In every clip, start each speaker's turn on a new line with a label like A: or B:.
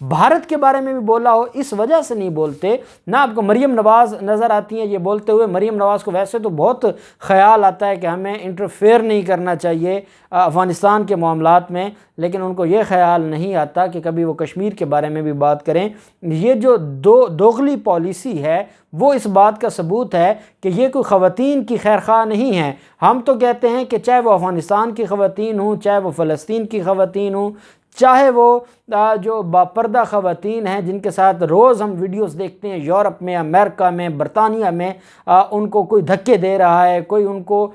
A: بھارت کے بارے میں بھی بولا ہو اس وجہ سے نہیں بولتے. نہ آپ کو مریم نواز نظر آتی ہیں یہ بولتے ہوئے. مریم نواز کو ویسے تو بہت خیال آتا ہے کہ ہمیں انٹرفیئر نہیں کرنا چاہیے افغانستان کے معاملات میں، لیکن ان کو یہ خیال نہیں آتا کہ کبھی وہ کشمیر کے بارے میں بھی بات کریں. یہ جو دوغلی پالیسی ہے وہ اس بات کا ثبوت ہے کہ یہ کوئی خواتین کی خیرخواہ نہیں ہے. ہم تو کہتے ہیں کہ چاہے وہ افغانستان کی خواتین ہوں، چاہے وہ فلسطین کی خواتین ہوں، چاہے وہ جو باپردہ خواتین ہیں جن کے ساتھ روز ہم ویڈیوز دیکھتے ہیں یورپ میں، امریکہ میں، برطانیہ میں، ان کو کوئی دھکے دے رہا ہے، کوئی ان کو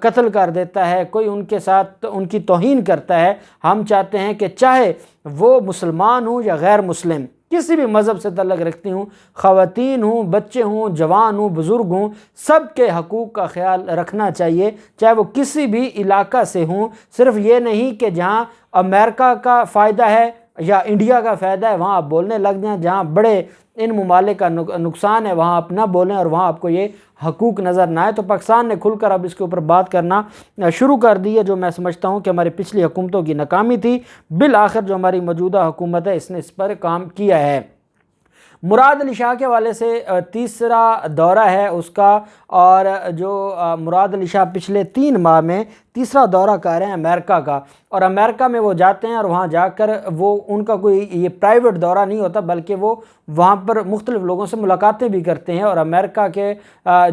A: قتل کر دیتا ہے، کوئی ان کے ساتھ ان کی توہین کرتا ہے. ہم چاہتے ہیں کہ چاہے وہ مسلمان ہوں یا غیر مسلم، کسی بھی مذہب سے تعلق رکھتی ہوں، خواتین ہوں، بچے ہوں، جوان ہوں، بزرگ ہوں، سب کے حقوق کا خیال رکھنا چاہیے، چاہے وہ کسی بھی علاقہ سے ہوں. صرف یہ نہیں کہ جہاں امریکہ کا فائدہ ہے یا انڈیا کا فائدہ ہے وہاں آپ بولنے لگ جائیں، جہاں بڑے ان ممالک کا نقصان ہے وہاں آپ نہ بولیں اور وہاں آپ کو یہ حقوق نظر نہ آئے. تو پاکستان نے کھل کر اب اس کے اوپر بات کرنا شروع کر دی ہے، جو میں سمجھتا ہوں کہ ہماری پچھلی حکومتوں کی ناکامی تھی. بالآخر جو ہماری موجودہ حکومت ہے اس نے اس پر کام کیا ہے. مراد علی شاہ کے حوالے سے تیسرا دورہ ہے اس کا، اور جو مراد علی شاہ پچھلے 3 ماہ میں تیسرا دورہ کر رہے ہیں امریکہ کا، اور امریکہ میں وہ جاتے ہیں اور وہاں جا کر وہ ان کا کوئی یہ پرائیویٹ دورہ نہیں ہوتا بلکہ وہ وہاں پر مختلف لوگوں سے ملاقاتیں بھی کرتے ہیں اور امریکہ کے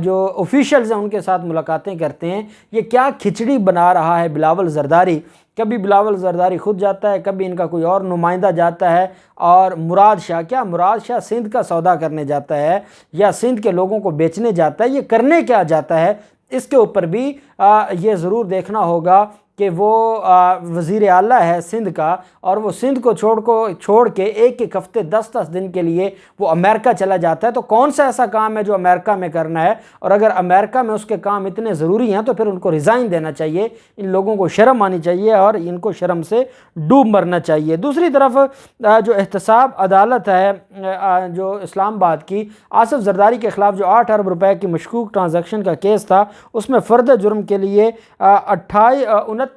A: جو آفیشلز ہیں ان کے ساتھ ملاقاتیں کرتے ہیں. یہ کیا کھچڑی بنا رہا ہے بلاول زرداری. کبھی بلاول زرداری خود جاتا ہے، کبھی ان کا کوئی اور نمائندہ جاتا ہے، اور مراد شاہ سندھ کا سودا کرنے جاتا ہے یا سندھ کے لوگوں کو بیچنے جاتا ہے. یہ کرنے کیا جاتا ہے اس کے اوپر بھی یہ ضرور دیکھنا ہوگا کہ وہ وزیر اعلیٰ ہے سندھ کا، اور وہ سندھ کو چھوڑ کے ایک ہفتے 10 دن کے لیے وہ امریکہ چلا جاتا ہے. تو کون سا ایسا کام ہے جو امریکہ میں کرنا ہے؟ اور اگر امریکہ میں اس کے کام اتنے ضروری ہیں تو پھر ان کو ریزائن دینا چاہیے. ان لوگوں کو شرم آنی چاہیے اور ان کو شرم سے ڈوب مرنا چاہیے. دوسری طرف جو احتساب عدالت ہے جو اسلام آباد کی، آصف زرداری کے خلاف جو 8 ارب روپے کی مشکوک ٹرانزیکشن کا کیس تھا اس میں فرد جرم کے لیے 29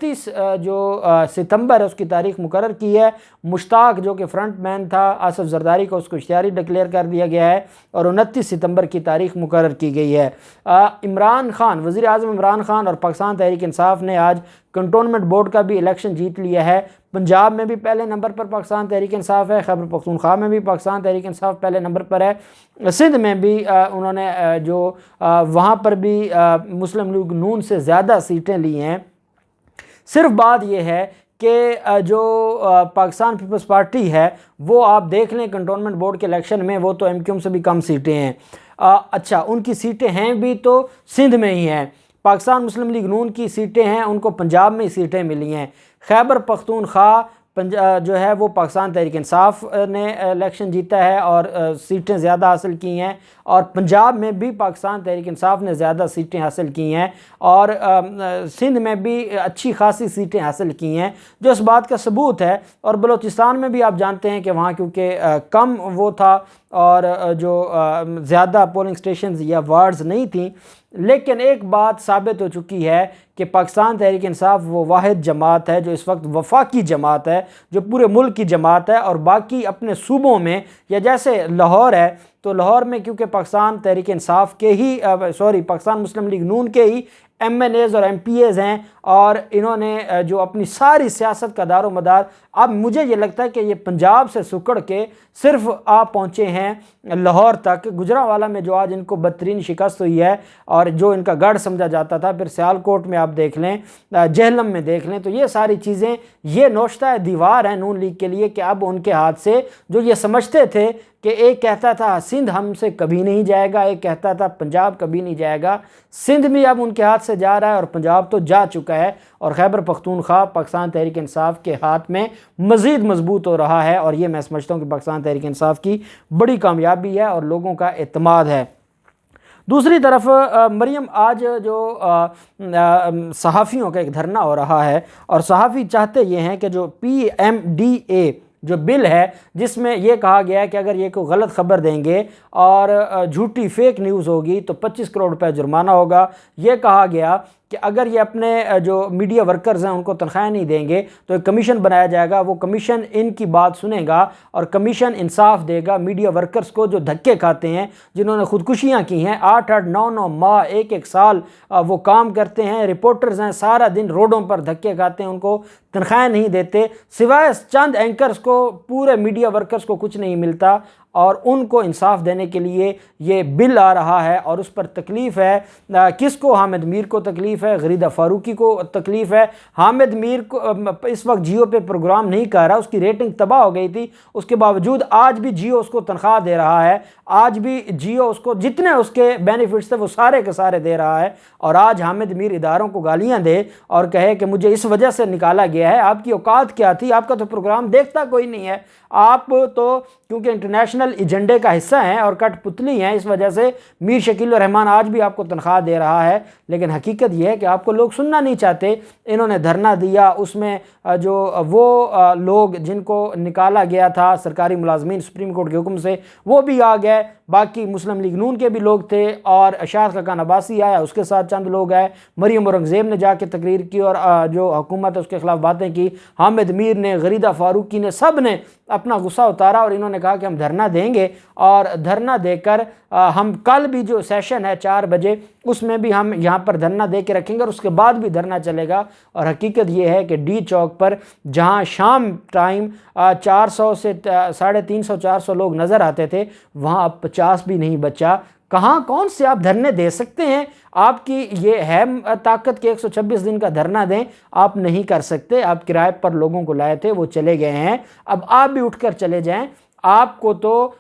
A: جو ستمبر ہے اس کی تاریخ مقرر کی ہے. مشتاق جو کہ فرنٹ مین تھا آصف زرداری کو، اس کو اشتہاری ڈکلیئر کر دیا گیا ہے اور 29 ستمبر کی تاریخ مقرر کی گئی ہے. عمران خان، وزیر اعظم عمران خان اور پاکستان تحریک انصاف نے آج کنٹونمنٹ بورڈ کا بھی الیکشن جیت لیا ہے. پنجاب میں بھی پہلے نمبر پر پاکستان تحریک انصاف ہے، خیبر پختونخوا میں بھی پاکستان تحریک انصاف پہلے نمبر پر ہے، سندھ میں بھی انہوں نے جو وہاں پر بھی مسلم لیگ نون سے زیادہ سیٹیں لی ہیں. صرف بات یہ ہے کہ جو پاکستان پیپلز پارٹی ہے وہ آپ دیکھ لیں کنٹونمنٹ بورڈ کے الیکشن میں وہ تو ایم کیو ایم سے بھی کم سیٹیں ہیں. اچھا ان کی سیٹیں ہیں بھی تو سندھ میں ہی ہیں. پاکستان مسلم لیگ نون کی سیٹیں ہیں ان کو پنجاب میں ہی سیٹیں ملی ہیں. خیبر پختونخوا جو ہے وہ پاکستان تحریک انصاف نے الیکشن جیتا ہے اور سیٹیں زیادہ حاصل کی ہیں، اور پنجاب میں بھی پاکستان تحریک انصاف نے زیادہ سیٹیں حاصل کی ہیں، اور سندھ میں بھی اچھی خاصی سیٹیں حاصل کی ہیں جو اس بات کا ثبوت ہے. اور بلوچستان میں بھی آپ جانتے ہیں کہ وہاں کیونکہ کم وہ تھا اور جو زیادہ پولنگ سٹیشنز یا وارڈز نہیں تھیں، لیکن ایک بات ثابت ہو چکی ہے کہ پاکستان تحریک انصاف وہ واحد جماعت ہے جو اس وقت وفاقی جماعت ہے، جو پورے ملک کی جماعت ہے. اور باقی اپنے صوبوں میں یا جیسے لاہور ہے تو لاہور میں کیونکہ پاکستان تحریک انصاف کے ہی پاکستان مسلم لیگ نون کے ہی ایم این ایز اور ایم پی ایز ہیں، اور انہوں نے جو اپنی ساری سیاست کا دار و مدار، اب مجھے یہ لگتا ہے کہ یہ پنجاب سے سکڑ کے صرف آپ پہنچے ہیں لاہور تک. گجرانوالہ میں جو آج ان کو بدترین شکست ہوئی ہے اور جو ان کا گڑھ سمجھا جاتا تھا، پھر سیالکوٹ میں آپ دیکھ لیں، جہلم میں دیکھ لیں، تو یہ ساری چیزیں یہ نوشتہ دیوار ہیں نون لیگ کے لیے کہ اب ان کے ہاتھ سے جو یہ سمجھتے تھے کہ ایک کہتا تھا سندھ ہم سے کبھی نہیں جائے گا، ایک کہتا تھا پنجاب کبھی نہیں جائے گا، سندھ بھی اب ان کے ہاتھ سے جا رہا ہے اور پنجاب تو جا چکا ہے، اور خیبر پختونخوا پاکستان تحریک انصاف کے ہاتھ میں مزید مضبوط ہو رہا ہے. اور یہ میں سمجھتا ہوں کہ پاکستان تحریک انصاف کی بڑی کامیابی ہے اور لوگوں کا اعتماد ہے. دوسری طرف مریم آج جو صحافیوں کا ایک دھرنا ہو رہا ہے، اور صحافی چاہتے یہ ہیں کہ جو PMDA جو بل ہے جس میں یہ کہا گیا ہے کہ اگر یہ کوئی غلط خبر دیں گے اور جھوٹی فیک نیوز ہوگی تو 25 کروڑ روپے جرمانہ ہوگا. یہ کہا گیا کہ اگر یہ اپنے جو میڈیا ورکرز ہیں ان کو تنخواہیں نہیں دیں گے تو ایک کمیشن بنایا جائے گا، وہ کمیشن ان کی بات سنے گا اور کمیشن انصاف دے گا میڈیا ورکرز کو جو دھکے کھاتے ہیں، جنہوں نے خودکشیاں کی ہیں، 8-8 9-9 ماہ، ایک سال وہ کام کرتے ہیں، رپورٹرز ہیں، سارا دن روڈوں پر دھکے کھاتے ہیں، ان کو تنخواہیں نہیں دیتے، سوائے چند اینکرز کو پورے میڈیا ورکرز کو کچھ نہیں ملتا، اور ان کو انصاف دینے کے لیے یہ بل آ رہا ہے اور اس پر تکلیف ہے۔ کس کو؟ حامد میر کو تکلیف ہے، غریدہ فاروقی کو تکلیف ہے۔ حامد میر کو اس وقت جیو پہ پروگرام نہیں کر رہا، اس کی ریٹنگ تباہ ہو گئی تھی، اس کے باوجود آج بھی جیو اس کو تنخواہ دے رہا ہے، آج بھی جیو اس کو جتنے اس کے بینیفٹس تھے وہ سارے کے سارے دے رہا ہے، اور آج حامد میر اداروں کو گالیاں دے اور کہے کہ مجھے اس وجہ سے نکالا گیا ہے۔ آپ کی اوقات کیا تھی؟ آپ کا تو پروگرام دیکھتا کوئی نہیں ہے، آپ تو کیونکہ انٹرنیشنل ایجنڈے کا حصہ ہیں اور کٹ پتلی ہیں، اس وجہ سے میر شکیل الرحمان آج بھی آپ کو تنخواہ دے رہا ہے، لیکن حقیقت یہ ہے کہ آپ کو لوگ سننا نہیں چاہتے۔ انہوں نے دھرنا دیا، اس میں جو وہ لوگ جن کو نکالا گیا تھا سرکاری ملازمین سپریم کورٹ کے حکم سے، وہ بھی آ گئے، باقی مسلم لیگ نون کے بھی لوگ تھے، اور اشاد خاقان عباسی آیا، اس کے ساتھ چند لوگ آئے، مریم اورنگزیب نے جا کے تقریر کی اور جو حکومت ہے اس کے خلاف باتیں کی، حامد میر نے، غریدہ فاروقی نے، سب نے اپنا غصہ اتارا، اور انہوں نے کہا کہ ہم دھرنا دیں گے، اور دھرنا دے کر ہم کل بھی جو سیشن ہے 4 بجے اس میں بھی ہم یہاں پر دھرنا دے کے رکھیں گے، اور اس کے بعد بھی دھرنا چلے گا۔ اور حقیقت یہ ہے کہ ڈی چوک پر جہاں شام ٹائم 400 سے 350 400 لوگ نظر آتے تھے، وہاں اب 50 بھی نہیں بچا۔ کہاں کون سے آپ دھرنے دے سکتے ہیں؟ آپ کی یہ ہے طاقت کہ 126 دن کا دھرنا دیں؟ آپ نہیں کر سکتے۔ آپ کرائے پر لوگوں کو لائے تھے، وہ چلے گئے ہیں، اب آپ بھی اٹھ کر چلے جائیں۔ آپ کو تو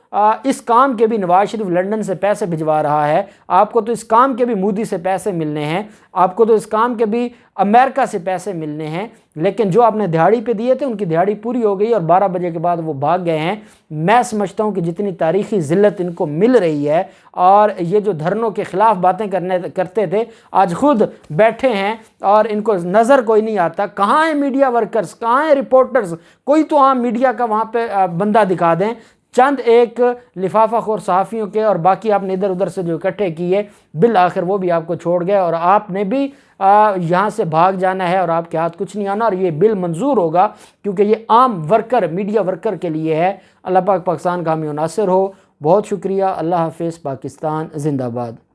A: اس کام کے بھی نواز شریف لنڈن سے پیسے بھجوا رہا ہے، آپ کو تو اس کام کے بھی مودی سے پیسے ملنے ہیں، آپ کو تو اس کام کے بھی امریکہ سے پیسے ملنے ہیں، لیکن جو آپ نے دہاڑی پہ دیے تھے ان کی دہاڑی پوری ہو گئی اور 12 بجے کے بعد وہ بھاگ گئے ہیں۔ میں سمجھتا ہوں کہ جتنی تاریخی ذلت ان کو مل رہی ہے، اور یہ جو دھرنوں کے خلاف باتیں کرتے تھے آج خود بیٹھے ہیں اور ان کو نظر کوئی نہیں آتا۔ کہاں ہیں میڈیا ورکرز؟ کہاں ہیں رپورٹرز؟ کوئی تو عام میڈیا کا وہاں پہ بندہ دکھا دیں۔ چند ایک لفافہ خور صحافیوں کے، اور باقی آپ نے ادھر ادھر سے جو اکٹھے کیے، بالآخر وہ بھی آپ کو چھوڑ گئے، اور آپ نے بھی یہاں سے بھاگ جانا ہے، اور آپ کے ہاتھ کچھ نہیں آنا، اور یہ بل منظور ہوگا کیونکہ یہ عام ورکر، میڈیا ورکر کے لیے ہے۔ اللہ پاک پاکستان کا حامی و ناصر ہو۔ بہت شکریہ۔ اللہ حافظ۔ پاکستان زندہ باد۔